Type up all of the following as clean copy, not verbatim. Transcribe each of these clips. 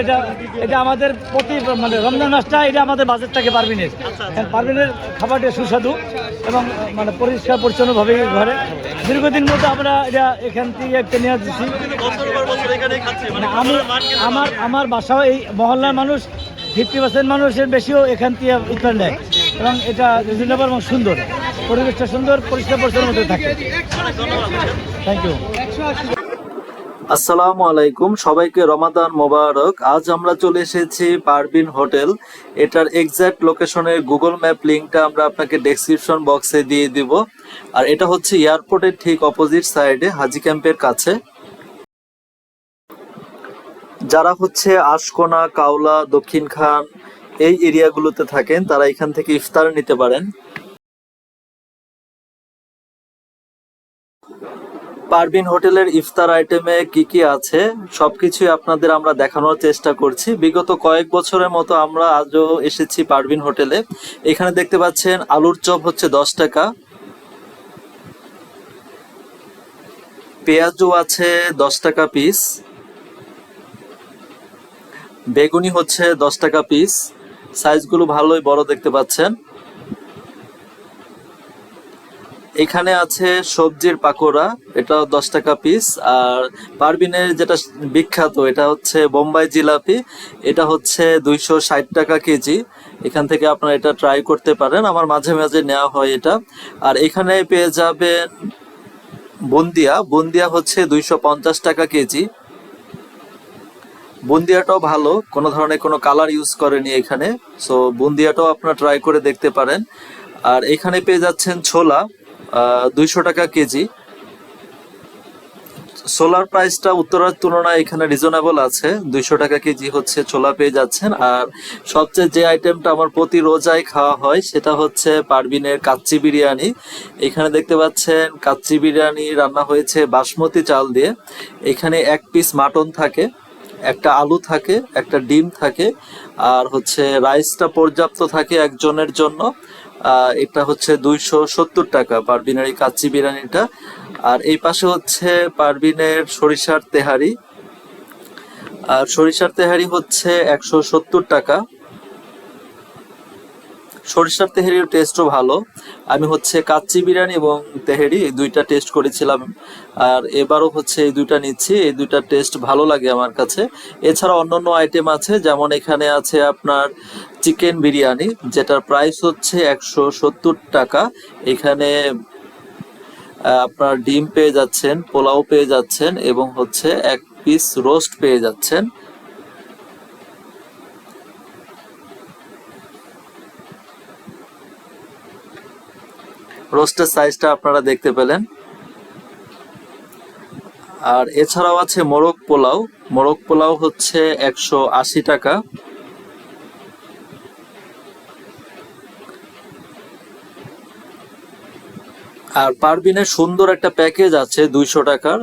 এটা এটা আমাদের প্রতি মানে রমজান মাসটা এটা আমাদের বাজেট থাকে পারভিনের। পারভিনের খাবারটা সুস্বাদু এবং মানে পরিষ্কার পরিচ্ছন্নভাবে ঘরে দীর্ঘদিন মতো আমরা এটা এখান থেকে একটা নিয়ে আসছি। আমি আমার বাসাও এই মহল্লার মানুষ 50% মানুষের বেশিও এখান থেকে ইফতার নেয় এবং এটা রিজনেবল এবং সুন্দর, পরিবেশটা সুন্দর, পরিষ্কার পরিচ্ছন্ন মধ্যে থাকে। Thank you. আসসালামু আলাইকুম, সবাইকে রমাদান মোবারক। আজ আমরা চলে এসেছি পারভিন হোটেল। এটার এক্সাক্ট লোকেশনের গুগল ম্যাপ লিঙ্কটা আমরা আপনাকে ডেসক্রিপশন বক্সে দিয়ে দিব। আর এটা হচ্ছে এয়ারপোর্টের ঠিক অপোজিট সাইডে, হাজি ক্যাম্পের কাছে। যারা হচ্ছে আশকোনা, কাউলা, দক্ষিণ খান এই এরিয়াগুলোতে থাকেন তারা এখান থেকে ইফতার নিতে পারেন। পারভিন হোটেলের ইফতার আইটেমে কি কি আছে সবকিছুই আপনাদের আমরা দেখানোর চেষ্টা করছি। বিগত কয়েক বছরের মতো আমরা আজও এসেছি পারভিন হোটেলে। এখানে দেখতে পাচ্ছেন আলুর চপ হচ্ছে 10 টাকা, পেঁয়াজু আছে 10 টাকা পিস, বেগুনি হচ্ছে 10 টাকা পিস, সাইজগুলো ভালোই বড় দেখতে পাচ্ছেন। এখানে আছে সবজির পাকোড়া, এটাও 10 টাকা পিস। আর পারভিনের যেটা বিখ্যাত এটা হচ্ছে বোম্বাই জিলাপি, এটা হচ্ছে 260 টাকা কেজি। এখান থেকে আপনারা এটা ট্রাই করতে পারেন, আমার মাঝে মাঝে নেওয়া হয় এটা। আর এখানে পেয়ে যাবেন বুন্দিয়া, বুন্দিয়া হচ্ছে 250 টাকা কেজি। বুন্দিয়াটাও ভালো, কোনো ধরনের কোনো কালার ইউজ করেনি এখানে, সো বুন্দিয়াটাও আপনারা ট্রাই করে দেখতে পারেন। আর এখানে পেয়ে যাচ্ছেন ছোলা, 200 টাকা কেজি। ছোলার প্রাইসটা উত্তরার তুলনায় এখানে রিজনেবল আছে, 200 টাকা কেজি হচ্ছে ছোলা পেয়ে যাচ্ছেন। আর সবচেয়ে যে আইটেমটা আমার প্রতি রোজায় খাওয়া হয় সেটা হচ্ছে পারভিনের কাচ্চি বিরিয়ানি। এখানে দেখতে পাচ্ছেন কাচ্চি বিরিয়ানি রান্না হয়েছে বাসমতি চাল দিয়ে। এখানে 1 পিস মাটন থাকে, একটা আলু থাকে, একটা ডিম থাকে, আর হচ্ছে রাইসটা পর্যাপ্ত থাকে একজনের জন্য। এটা হচ্ছে 270 টাকা পারভিনের এই কাচ্চি বিরিয়ানিটা। আর এই পাশে হচ্ছে পারভিনের সরিষার তেহারি, আর সরিষার তেহারি হচ্ছে 170 টাকা। সরিষার তেহারির টেস্টও ভালো। আমি হচ্ছে কাচ্চি বিরিয়ানি এবং তেহারি এই দুইটা টেস্ট করেছিলাম, আর এবারও হচ্ছে এই দুইটা নিচ্ছি। এই দুইটা টেস্ট ভালো লাগে আমার কাছে। এছাড়া অন্যান্য আইটেম আছে, যেমন এখানে আছে আপনার চিকেন বিরিয়ানি, যেটার প্রাইস হচ্ছে 170 টাকা। এখানে আপনার ডিম পেয়ে যাচ্ছেন, পোলাও পেয়ে যাচ্ছেন এবং হচ্ছে 1 পিস রোস্ট পেয়ে যাচ্ছেন। রোস্টের সাইজটা আপনারা দেখতে পেলেন। আর এছাড়াও আছে মোরগ পোলাও, মোরগ পোলাও হচ্ছে 180 টাকা। আর পারভিনের সুন্দর একটা প্যাকেজ আছে 200 টাকার,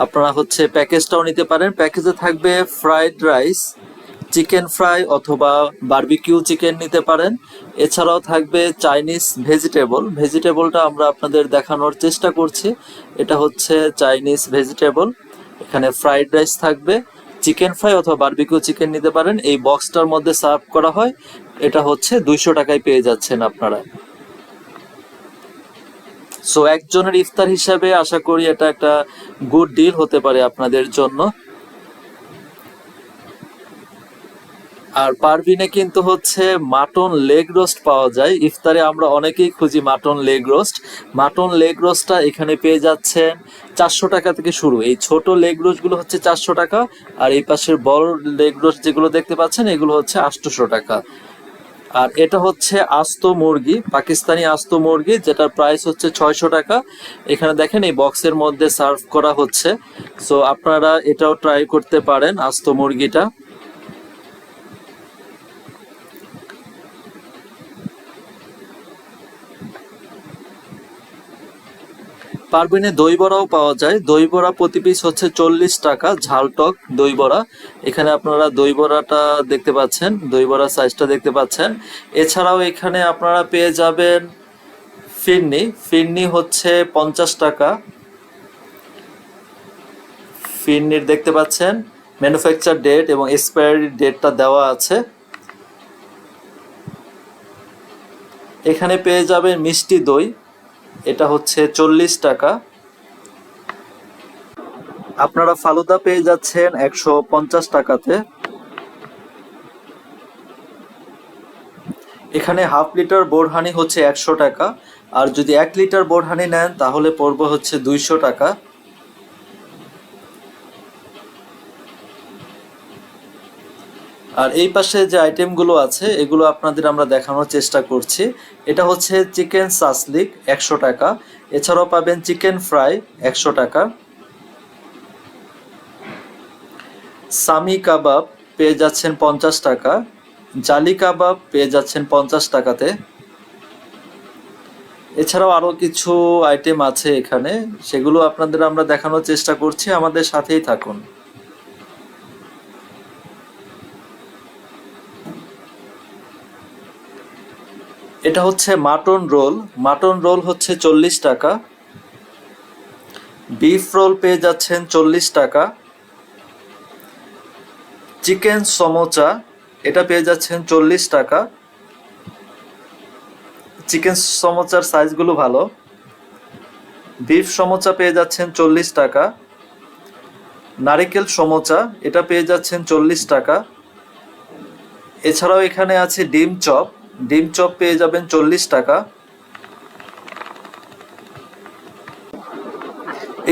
আপনারা হচ্ছে প্যাকেজটাও নিতে পারেন। প্যাকেজে থাকবে ফ্রাইড রাইস, চিকেন ফ্রাই অথবা বারবিকিউ চিকেন নিতে পারেন। এছাড়াও থাকবে চাইনিজ ভেজিটেবল, ভেজিটেবলটা আমরা আপনাদের দেখানোর চেষ্টা করছি। এটা হচ্ছে চাইনিজ ভেজিটেবল। এখানে ফ্রাইড রাইস থাকবে, চিকেন ফ্রাই অথবা বারবিকিউ চিকেন নিতে পারেন। এই বক্সটার মধ্যে সার্ভ করা হয়, এটা হচ্ছে 200 টাকায় পেয়ে যাচ্ছেন আপনারা। সো একজনের ইফতার হিসাবে আশা করি এটা একটা গুড ডিল হতে পারে আপনাদের জন্য। আর পারভিনে কিন্তু হচ্ছে মাটন লেগ রোস্ট পাওয়া যায় ইফতারে, আমরা অনেকেই খুঁজি mutton leg roast. Mutton leg রোস্টটা এখানে পেয়ে যাচ্ছেন 400 টাকা থেকে শুরু। এই ছোট লেগ রোস্ট গুলো হচ্ছে 400 টাকা, আর এই পাশের বড় লেগ রোস্ট যেগুলো দেখতে পাচ্ছেন এগুলো হচ্ছে 800 টাকা। আর এটা হচ্ছে আস্ত মুরগি, পাকিস্তানি আস্ত মুরগি, যেটার প্রাইস হচ্ছে 600 টাকা। এখানে দেখেন এই বক্সের মধ্যে সার্ভ করা হচ্ছে, সো আপনারা এটাও ট্রাই করতে পারেন আস্ত মুরগিটা। পারভিনে দই বড়াও পাওয়া যায়, দই বড়া প্রতি পিস হচ্ছে 40 টাকা, ঝালটক দই বড়া। এখানে আপনারা দই বড়াটা দেখতে পাচ্ছেন, দই বড়া সাইজটা দেখতে পাচ্ছেন। এছাড়াও এখানে আপনারা পেয়ে যাবেন ফিরনি, ফিরনি হচ্ছে 50 টাকা। ফিরনির দেখতে পাচ্ছেন ম্যানুফ্যাকচার ডেট এবং এক্সপায়ারি ডেটটা দেওয়া আছে। এখানে পেয়ে যাবেন মিষ্টি দই, এটা হচ্ছে 40 টাকা। আপনারা ফালুদা পেয়ে যাচ্ছেন 150 টাকাতে। এখানে হাফ লিটার বোরহানি হচ্ছে 100 টাকা, আর যদি 1 লিটার বোরহানি নেন তাহলে পড়বে হচ্ছে 200 টাকা। আর এই পাশে যে আইটেমগুলো আছে এগুলো আপনাদের আমরা দেখানোর চেষ্টা করছি। এটা হচ্ছে চিকেন সাসলিক 100 টাকা, এছাড়াও পাবেন চিকেন ফ্রাই 100 টাকা। সামি কাবাব পেয়ে যাচ্ছেন 50 টাকা, জালি কাবাব পেয়ে যাচ্ছেন 50 টাকাতে। এছাড়াও আরো কিছু আইটেম আছে এখানে, সেগুলো আপনাদের আমরা দেখানোর চেষ্টা করছি, আমাদের সাথেই থাকুন। এটা হচ্ছে মাটন রোল, মাটন রোল হচ্ছে 40 টাকা। বিফ রোল পেয়ে যাচ্ছেন 40 টাকা। চিকেন সমোচা এটা পেয়ে যাচ্ছেন 40 টাকা। চিকেন সমোচার সাইজগুলো ভালো। বিফ সমোচা পেয়ে যাচ্ছেন 40 টাকা। নারিকেল সমোচা এটা পেয়ে যাচ্ছেন 40 টাকা। এছাড়াও এখানে আছে ডিম চপ, ডিম চপ পেয়ে যাবেন 40 টাকা।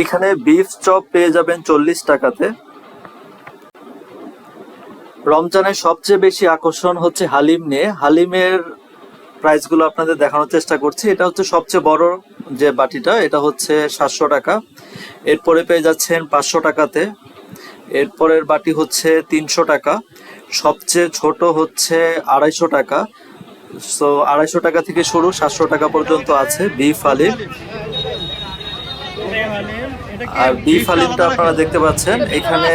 এখানে বিফ চপ পেয়ে যাবেন 40 টাকাতে। রমজানের সবচেয়ে বেশি আকর্ষণ হচ্ছে হালিম নিয়ে, হালিমের প্রাইসগুলো আপনাদের দেখানোর চেষ্টা করছি। এটা হচ্ছে সবচেয়ে বড় যে বাটিটা, এটা হচ্ছে 700 টাকা। এরপরে পেয়ে যাচ্ছেন 500 টাকাতে। এরপরের বাটি হচ্ছে 300 টাকা। সবচেয়ে ছোট হচ্ছে 250 টাকা। সো 250 টাকা থেকে শুরু, 700 টাকা পর্যন্ত আছে বিফ হালিম। আর বিফ হালিমটা আপনারা দেখতে পাচ্ছেন এখানে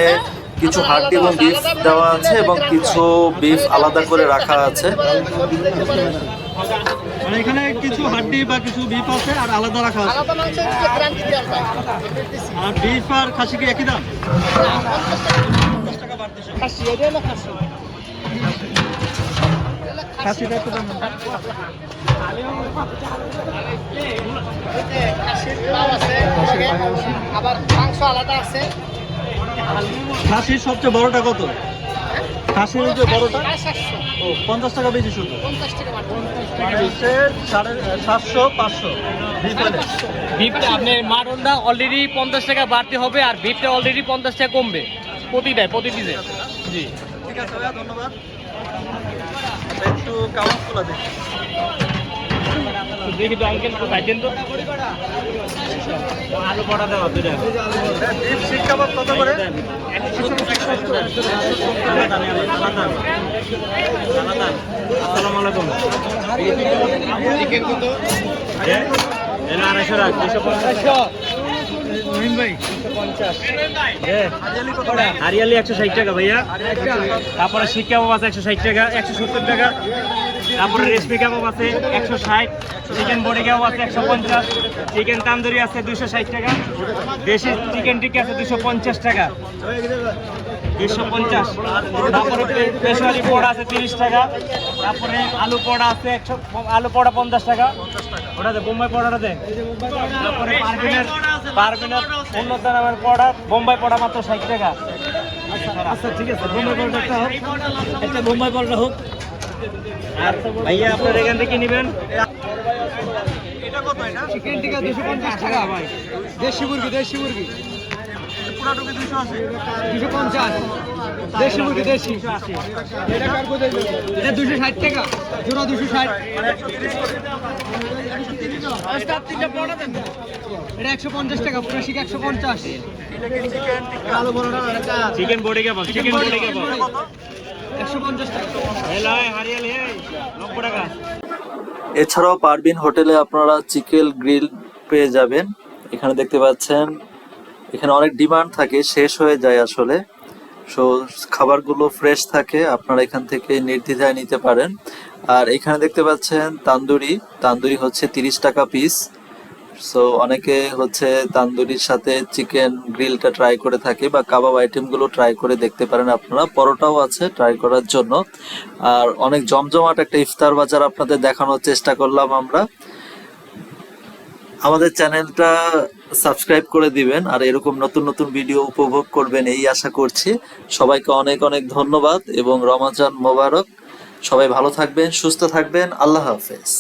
কিছু হাড্ডি এবং বিফ দেওয়া আছে এবং কিছু বিফ আলাদা করে রাখা আছে। মানে এখানে কিছু হাড্ডি বা কিছু বিফ আছে আর আলাদা রাখা আছে। আর বিফ আর খাসি কি একই দাম? খাসিটা একটু দাম। আবার মাংস আলাদা আছে। খাসির সবচেয়ে বড়টা কত? খাসির যে বড়টা 50 টাকা বেশি শুধু। 50 টাকা বাড়বে। 700 500 বিফটা আপনার মাটনটা অলরেডি 50 টাকা বাড়তে হবে আর বিফটা অলরেডি 50 টাকা কমবে প্রতি পিসে। জি ঠিক আছে ভাইয়া, ধন্যবাদ। একটু কাবাবগুলো দেখি। দেখি তো আঙ্কেল তো ভাইছেন তো আলু পড়া দেওয়া দুইটা বিফ শিক কাবাব কত করে? আসসালামু আলাইকুম। চিকেন কত? এনে 250 রাখ 250। রহিম ভাই হারিয়ালি 160 টাকা ভাইয়া। তারপরে শিক কাবাব আছে 160 টাকা, 170 টাকা। তারপরে রেশমি কাবাব আছে 160, চিকেন বডি কাবাব আছে 150, চিকেন তান্দুরি আছে 260 টাকা, দেশি চিকেন টিক্কা আছে 250 টাকা, 250। তারপরে পেশোয়ারি পোড়া আছে 30 টাকা। তারপরে আলু পোড়া আছে 100, আলু পোড়া 50 টাকা। ওটা দে বোম্বাই পোড়াটা দে। তারপরে পারভিনের উন্নত নামের পোড়া, বোম্বাই পোড়া মাত্র 60 টাকা। আচ্ছা ঠিক আছে, বোম্বাই পরোটা একটা হোক, একটা বোম্বাই পরোটা হোক। আর ভাইয়া আপনার এখান থেকে নেবেন। এটা কত? এটা চিকেন টিকা 250 টাকা ভাই। দেশি মুরগি পুরাটুকি 280। 250। দেশি মুরগি দেশি। এটা কার কত? এটা 260 টাকা। জোড়া 260। এটা 150 টাকা, পুরো শিক 150। আলু বড়টা চিকেন বডি কাবাব, চিকেন বডি কাবাব 150 টাকা। হেলাই হারিয়ালি 90 টাকা। এছাড়াও পারবিন হোটেলে আপনারা চিকেন গ্রিল পেয়ে যাবেন। এখানে দেখতে পাচ্ছেন এখানে অনেক ডিমান্ড থাকে, শেষ হয়ে যায় আসলে। সো খাবারগুলো ফ্রেশ থাকে, আপনারা এখান থেকে নির্দ্বিধায় নিতে পারেন। আর এখানে দেখতে পাচ্ছেন তান্দুরি হচ্ছে 30 টাকা পিস। সো অনেকে হচ্ছে তান্দুরির সাথে চিকেন গ্রিলটা ট্রাই করে থাকে বা কাবাব আইটেমগুলো ট্রাই করে দেখতে পারেন আপনারা। পরোটাও আছে ট্রাই করার জন্য। আর অনেক জমজমাট একটা ইফতার বাজার আপনাদের দেখানোর চেষ্টা করলাম আমরা। আমাদের চ্যানেলটা সাবস্ক্রাইব করে দিবেন আর এরকম নতুন নতুন ভিডিও উপভোগ করবেন এই আশা করছি। সবাইকে অনেক অনেক ধন্যবাদ এবং রমজান মোবারক। সবাই ভালো থাকবেন, সুস্থ থাকবেন। আল্লাহ হাফেজ।